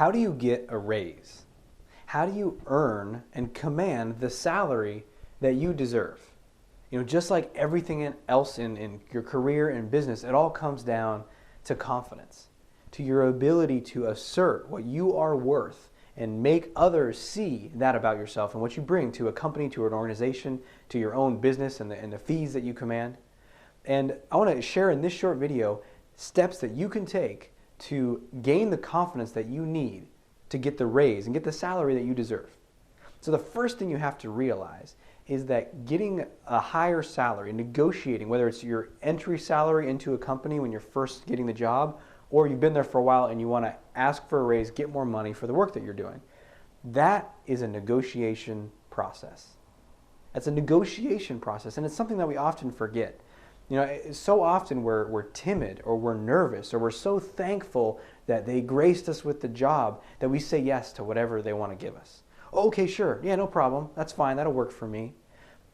How do you get a raise? How do you earn and command the salary that you deserve? Just like everything else in your career and business, it all comes down to confidence, to your ability to assert what you are worth and make others see that about yourself and what you bring to a company, to an organization, to your own business and the fees that you command. And I want to share in this short video steps that you can take to gain the confidence that you need to get the raise and get the salary that you deserve. So the first thing you have to realize is that getting a higher salary, negotiating, whether it's your entry salary into a company when you're first getting the job, or you've been there for a while and you want to ask for a raise, get more money for the work that you're doing, that is a negotiation process. That's a negotiation process, and it's something that we often forget. So often we're timid or we're nervous or we're so thankful that they graced us with the job that we say yes to whatever they want to give us. Okay, sure. Yeah, no problem. That's fine. That'll work for me.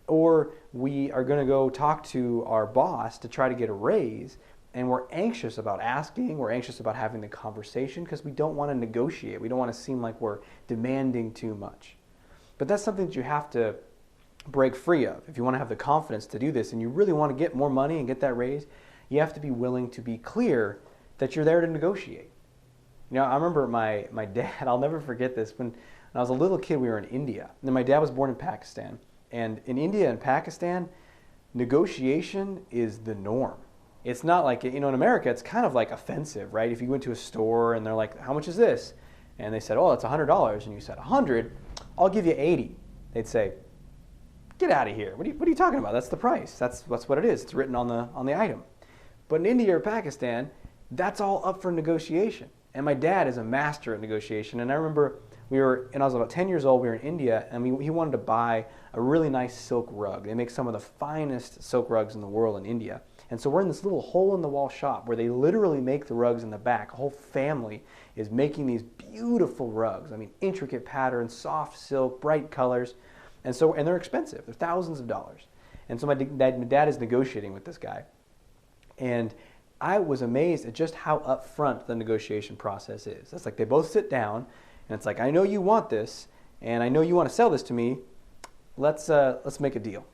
Or we are going to go talk to our boss to try to get a raise, and we're anxious about asking. We're anxious about having the conversation because we don't want to negotiate. We don't want to seem like we're demanding too much. But that's something that you have to break free of. If you want to have the confidence to do this and you really want to get more money and get that raise, you have to be willing to be clear that you're there to negotiate. I remember my dad, I'll never forget this, when I was a little kid, we were in India. And my dad was born in Pakistan. And in India and Pakistan, negotiation is the norm. It's not like, in America, it's kind of like offensive, right? If you went to a store and they're like, how much is this? And they said, oh, it's $100. And you said, 100? I'll give you 80. They'd say, get out of here. What are you talking about? That's the price. That's what it is. It's written on the item. But in India or Pakistan, that's all up for negotiation. And my dad is a master at negotiation. And I remember I was about 10 years old, we were in India, and he wanted to buy a really nice silk rug. They make some of the finest silk rugs in the world in India. And so we're in this little hole-in-the-wall shop where they literally make the rugs in the back. A whole family is making these beautiful rugs. Intricate patterns, soft silk, bright colors. And they're expensive. They're thousands of dollars. And so my dad is negotiating with this guy. And I was amazed at just how upfront the negotiation process is. It's like they both sit down, and it's like, I know you want this, and I know you want to sell this to me. Let's make a deal.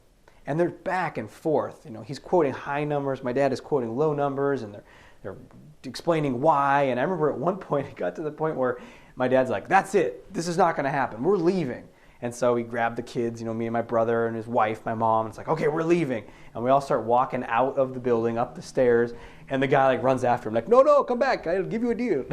And they're back and forth. He's quoting high numbers. My dad is quoting low numbers, and they're explaining why. And I remember at one point, it got to the point where my dad's like, that's it. This is not going to happen. We're leaving. And so he grabbed the kids, me and my brother and his wife, my mom. And it's like, okay, we're leaving. And we all start walking out of the building, up the stairs. And the guy runs after him, like, no, come back. I'll give you a deal.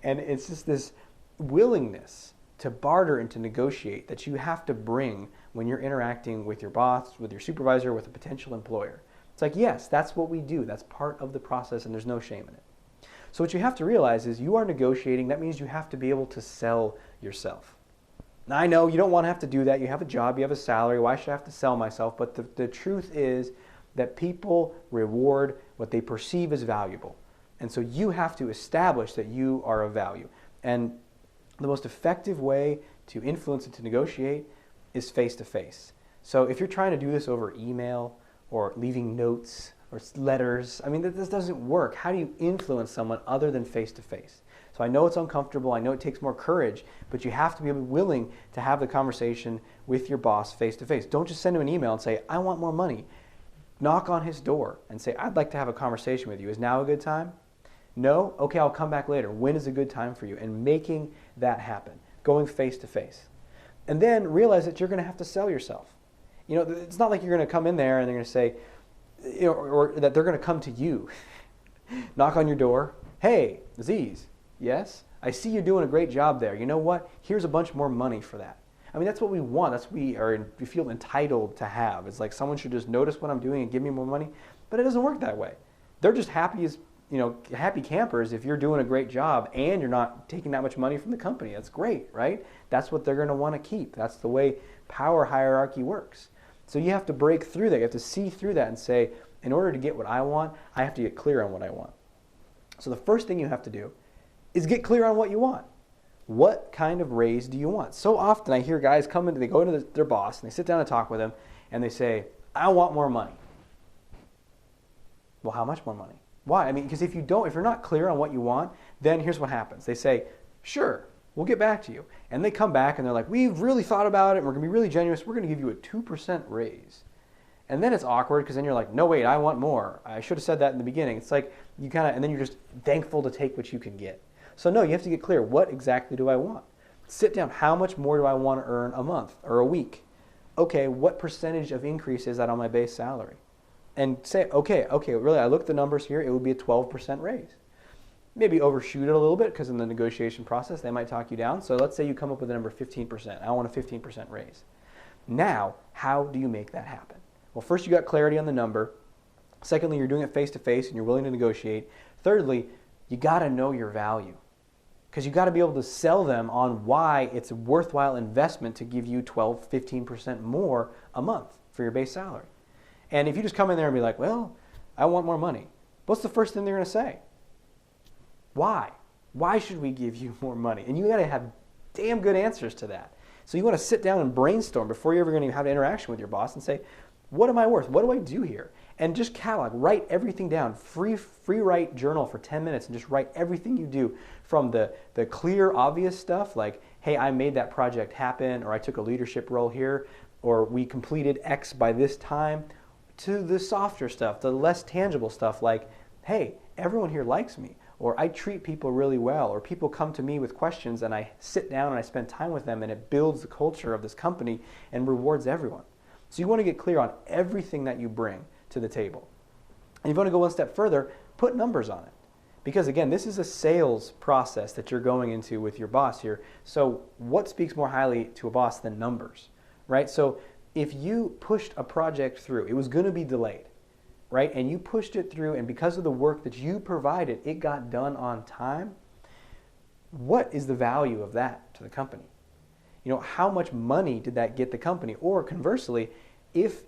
And it's just this willingness to barter and to negotiate that you have to bring when you're interacting with your boss, with your supervisor, with a potential employer. It's like, yes, that's what we do. That's part of the process, and there's no shame in it. So what you have to realize is you are negotiating. That means you have to be able to sell yourself. Now, I know you don't want to have to do that. You have a job, you have a salary. Why should I have to sell myself? But the truth is that people reward what they perceive as valuable. And so you have to establish that you are of value. And the most effective way to influence and to negotiate is face-to-face. So if you're trying to do this over email or leaving notes or letters, this doesn't work. How do you influence someone other than face-to-face? So I know it's uncomfortable. I know it takes more courage, but you have to be willing to have the conversation with your boss face-to-face. Don't just send him an email and say, I want more money. Knock on his door and say, I'd like to have a conversation with you. Is now a good time? No? Okay, I'll come back later. When is a good time for you? And making that happen, going face-to-face. And then realize that you're going to have to sell yourself. It's not like you're going to come in there and they're going to say, or that they're going to come to you. Knock on your door. Hey, Aziz. Yes? I see you're doing a great job there. You know what? Here's a bunch more money for that. That's what we want. That's what we feel entitled to have. It's like someone should just notice what I'm doing and give me more money. But it doesn't work that way. They're just happy campers if you're doing a great job and you're not taking that much money from the company. That's great, right? That's what they're going to want to keep. That's the way power hierarchy works. So you have to break through that. You have to see through that and say, in order to get what I want, I have to get clear on what I want. So the first thing you have to do is get clear on what you want. What kind of raise do you want? So often I hear guys come in, they go into their boss and they sit down and talk with him and they say, I want more money. Well, how much more money? Why? Because if you're not clear on what you want, then here's what happens. They say, Sure, we'll get back to you. And they come back and they're like, we've really thought about it and we're going to be really generous. We're going to give you a 2% raise. And then it's awkward because then you're like, no, wait, I want more. I should have said that in the beginning. It's like you kind of, and then you're just thankful to take what you can get. So no, you have to get clear. What exactly do I want? Sit down. How much more do I want to earn a month or a week? Okay, what percentage of increase is that on my base salary? And say, okay, really, I looked at the numbers here. It would be a 12% raise. Maybe overshoot it a little bit because in the negotiation process, they might talk you down. So let's say you come up with the number 15%. I want a 15% raise. Now, how do you make that happen? Well, first you got clarity on the number. Secondly, you're doing it face-to-face and you're willing to negotiate. Thirdly, you got to know your value because you got to be able to sell them on why it's a worthwhile investment to give you 12, 15% more a month for your base salary. And if you just come in there and be like, well, I want more money, what's the first thing they're going to say? Why? Why should we give you more money? And you got to have damn good answers to that. So you want to sit down and brainstorm before you're ever going to have an interaction with your boss and say, what am I worth? What do I do here? And just catalog, write everything down. Free write journal for 10 minutes and just write everything you do from the clear, obvious stuff like, hey, I made that project happen, or I took a leadership role here, or we completed X by this time, to the softer stuff, the less tangible stuff like, hey, everyone here likes me, or I treat people really well, or people come to me with questions and I sit down and I spend time with them and it builds the culture of this company and rewards everyone. So you want to get clear on everything that you bring to the table. And you want to go one step further, put numbers on it. Because again, this is a sales process that you're going into with your boss here. So what speaks more highly to a boss than numbers, right? So if you pushed a project through, it was going to be delayed, right? And you pushed it through, and because of the work that you provided, it got done on time. What is the value of that to the company? You know, how much money did that get the company? Or conversely, if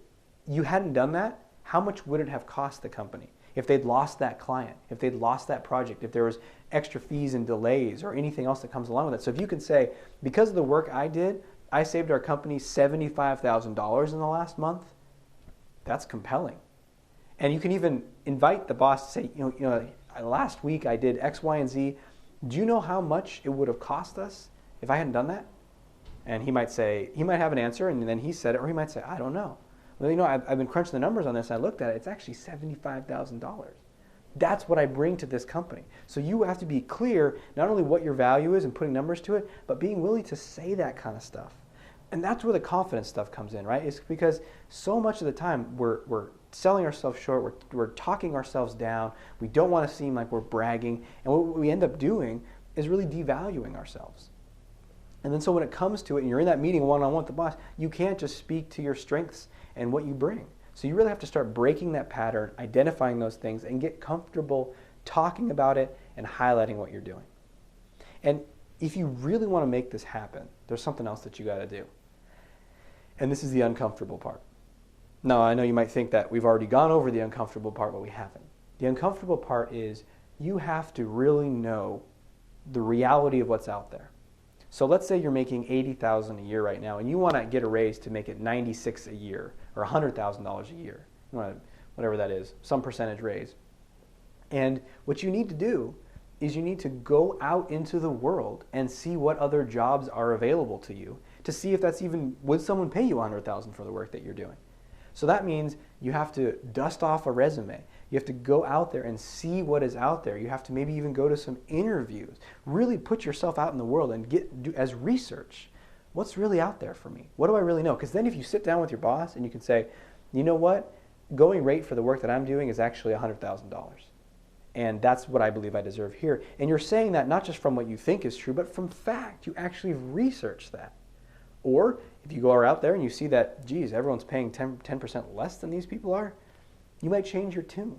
you hadn't done that, how much would it have cost the company? If they'd lost that client, if they'd lost that project, if there was extra fees and delays or anything else that comes along with it. So if you can say, because of the work I did, I saved our company $75,000 in the last month, that's compelling. And you can even invite the boss to say, last week I did X, Y, and Z. Do you know how much it would have cost us if I hadn't done that? And he might say, he might have an answer, and then he said it, or he might say, I don't know. Well, I've been crunching the numbers on this, and I looked at it, it's actually $75,000. That's what I bring to this company. So you have to be clear, not only what your value is and putting numbers to it, but being willing to say that kind of stuff. And that's where the confidence stuff comes in, right? It's because so much of the time we're selling ourselves short, we're talking ourselves down, we don't want to seem like we're bragging, and what we end up doing is really devaluing ourselves. And then so when it comes to it, and you're in that meeting one-on-one with the boss, you can't just speak to your strengths and what you bring. So you really have to start breaking that pattern, identifying those things, and get comfortable talking about it and highlighting what you're doing. And if you really want to make this happen, there's something else that you got to do. And this is the uncomfortable part. Now, I know you might think that we've already gone over the uncomfortable part, but we haven't. The uncomfortable part is you have to really know the reality of what's out there. So let's say you're making $80,000 a year right now, and you want to get a raise to make it $96,000 a year or $100,000 a year, whatever that is, some percentage raise. And what you need to do is you need to go out into the world and see what other jobs are available to you to see if that's even, would someone pay you $100,000 for the work that you're doing? So that means you have to dust off a resume. You have to go out there and see what is out there. You have to maybe even go to some interviews. Really put yourself out in the world and do as research. What's really out there for me? What do I really know? Because then if you sit down with your boss and you can say, you know what? Going rate for the work that I'm doing is actually $100,000. And that's what I believe I deserve here. And you're saying that not just from what you think is true, but from fact. You actually research that. Or if you go out there and you see that, geez, everyone's paying 10% less than these people are, you might change your tune.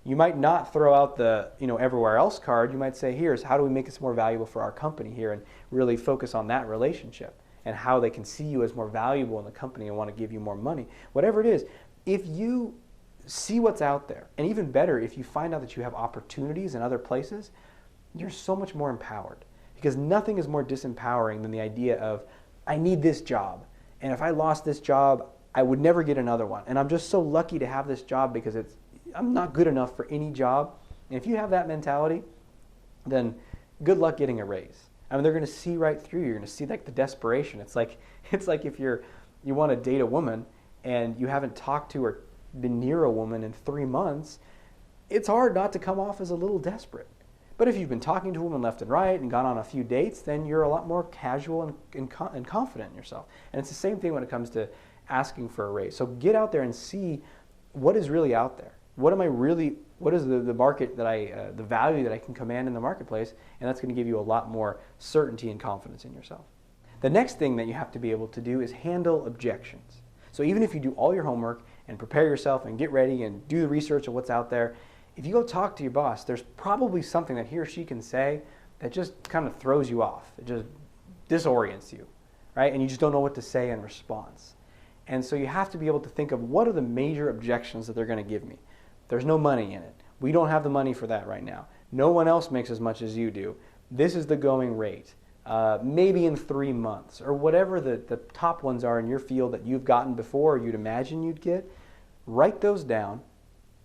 You might not throw out the everywhere else card. You might say, here's how do we make this more valuable for our company here, and really focus on that relationship and how they can see you as more valuable in the company and want to give you more money. Whatever it is, if you see what's out there, and even better, if you find out that you have opportunities in other places, you're so much more empowered. Because nothing is more disempowering than the idea of, I need this job, and if I lost this job, I would never get another one. And I'm just so lucky to have this job because I'm not good enough for any job. And if you have that mentality, then good luck getting a raise. I mean, they're going to see right through you. You're going to see like the desperation. It's like if you want to date a woman and you haven't talked to or been near a woman in 3 months, it's hard not to come off as a little desperate. But if you've been talking to a woman left and right and gone on a few dates, then you're a lot more casual and confident in yourself. And it's the same thing when it comes to asking for a raise. So get out there and see what is really out there. What is the market that the value that I can command in the marketplace, and that's going to give you a lot more certainty and confidence in yourself. The next thing that you have to be able to do is handle objections. So even if you do all your homework and prepare yourself and get ready and do the research of what's out there, if you go talk to your boss, there's probably something that he or she can say that just kind of throws you off. It just disorients you, right? And you just don't know what to say in response. And so you have to be able to think of what are the major objections that they're going to give me. There's no money in it. We don't have the money for that right now. No one else makes as much as you do. This is the going rate. Maybe in 3 months, or whatever the top ones are in your field that you've gotten before or you'd imagine you'd get. Write those down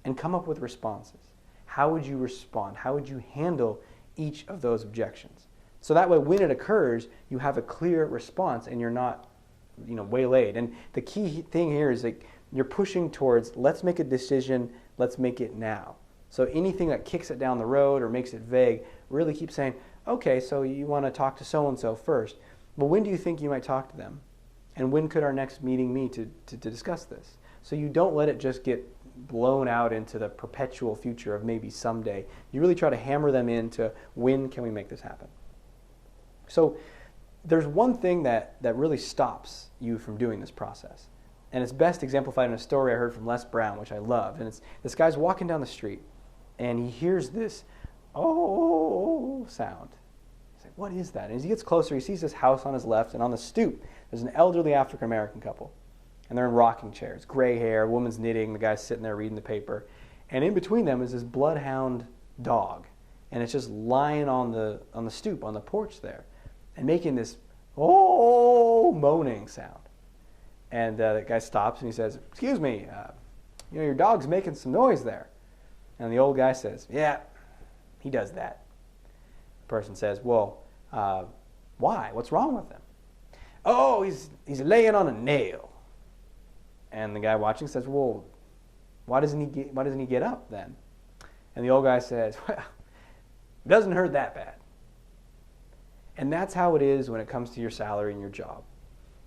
and come up with responses. How would you respond? How would you handle each of those objections? So that way when it occurs, you have a clear response and you're not waylaid. And the key thing here is that you're pushing towards, let's make a decision, let's make it now. So anything that kicks it down the road or makes it vague, really keep saying, okay, so you want to talk to so-and-so first. Well, when do you think you might talk to them? And when could our next meeting meet to discuss this? So you don't let it just get blown out into the perpetual future of maybe someday. You really try to hammer them into when can we make this happen. So there's one thing that really stops you from doing this process. And it's best exemplified in a story I heard from Les Brown, which I love. And it's this guy's walking down the street and he hears this oh sound. He's like, what is that? And as he gets closer, he sees this house on his left, and on the stoop there's an elderly African-American couple. And they're in rocking chairs, gray hair, a woman's knitting, the guy's sitting there reading the paper. And in between them is this bloodhound dog. And it's just lying on the stoop, on the porch there, and making this moaning sound. And the guy stops and he says, excuse me, your dog's making some noise there. And the old guy says, yeah, he does that. The person says, well, why? What's wrong with him? Oh, he's laying on a nail. And the guy watching says, well, why doesn't he get up then? And the old guy says, well, it doesn't hurt that bad. And that's how it is when it comes to your salary and your job.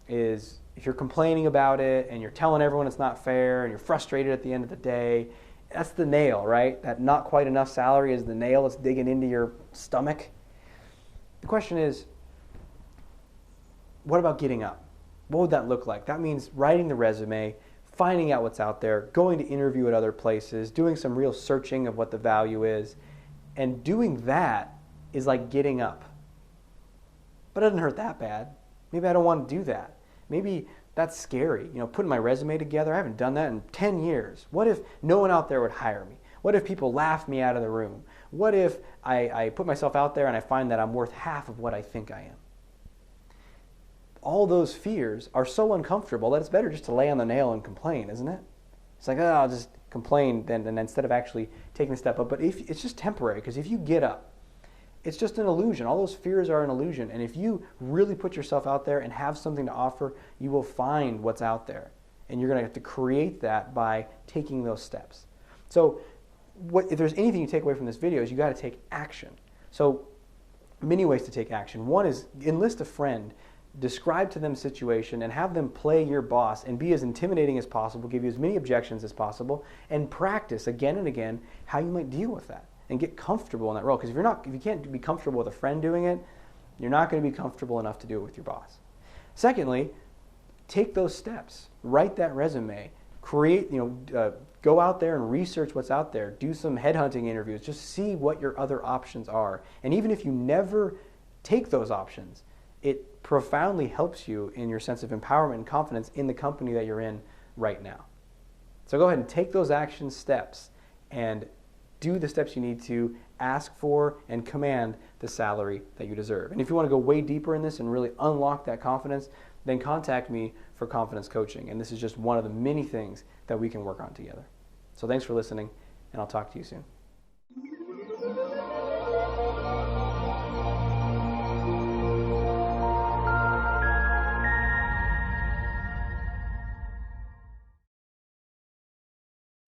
Is if you're complaining about it and you're telling everyone it's not fair and you're frustrated at the end of the day, that's the nail, right? That not quite enough salary is the nail that's digging into your stomach. The question is, what about getting up? What would that look like? That means writing the resume, finding out what's out there, going to interview at other places, doing some real searching of what the value is. And doing that is like getting up. But it doesn't hurt that bad. Maybe I don't want to do that. Maybe that's scary. Putting my resume together, I haven't done that in 10 years. What if no one out there would hire me? What if people laugh me out of the room? What if I put myself out there and I find that I'm worth half of what I think I am? All those fears are so uncomfortable that it's better just to lay on the nail and complain, isn't it? It's like, I'll just complain then instead of actually taking a step up. But if it's just temporary, because if you get up, it's just an illusion. All those fears are an illusion. And if you really put yourself out there and have something to offer, you will find what's out there. And you're going to have to create that by taking those steps. So if there's anything you take away from this video is you got to take action. So many ways to take action. One is enlist a friend, describe to them the situation, and have them play your boss and be as intimidating as possible, give you as many objections as possible, and practice again and again how you might deal with that and get comfortable in that role. Because if you can't be comfortable with a friend doing it, you're not going to be comfortable enough to do it with your boss. Secondly, take those steps. Write that resume. Create, go out there and research what's out there. Do some headhunting interviews. Just see what your other options are. And even if you never take those options, it profoundly helps you in your sense of empowerment and confidence in the company that you're in right now. So go ahead and take those action steps and do the steps you need to ask for and command the salary that you deserve. And if you want to go way deeper in this and really unlock that confidence, then contact me for confidence coaching. And this is just one of the many things that we can work on together. So thanks for listening, and I'll talk to you soon.